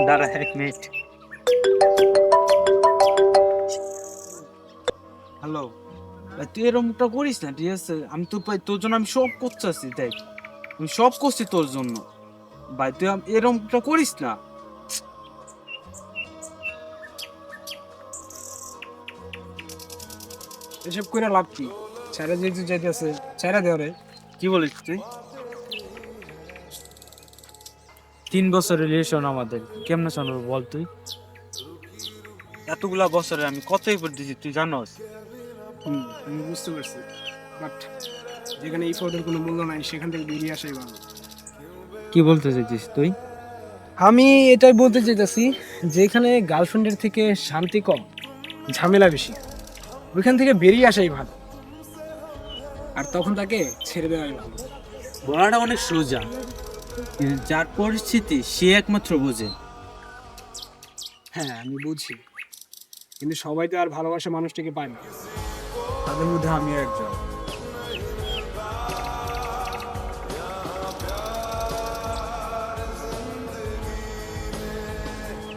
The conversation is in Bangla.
দাঁড়া 1 মিনিট। হ্যালো ভাই, তুই এরকমটা করিস না, ঠিক আছে? আমি তো ভাই তোর জন্য আমি সব করতেছি, দেখ আমি সব করছি তোর জন্য। ভাই তুই এরকমটা করিস না। এসব কইরা লাভ কি? ছেড়ে যেতে যাইতেছে, ছেড়ে দে ওরে। কি বলিস তুই? 3 বছর রিলেশন আমাদের, কেমনে শোনাবো বল তুই? এতগুলা বছরে আমি কত এফোর্ট দিছি তুই জানোস? আমি বুঝতে পারছি, বাট যেখানে এই ফোর্টের কোনো মূল্য নাই সেখান থেকে বেরিয়ে আসাই ভালো। কি বলতে চাইছিস তুই? আমি এটাই বলতে চাইতেছি, যেখানে গার্লফ্রেন্ডের থেকে শান্তি কম, ঝামেলা বেশি, ওইখান থেকে বেরিয়ে আসাই ভালো। আর তখন তাকে ছেড়ে দেওয়াই ভালো। বলাটা অনেক সোজা, কিন্তু যার পরিস্থিতি সে একমাত্র বোঝে। হ্যাঁ আমি বুঝি, কিন্তু সবাই তো আর ভালোবাসা মানুষটাকে পায় না। তাদের মধ্যে আমিও একজন।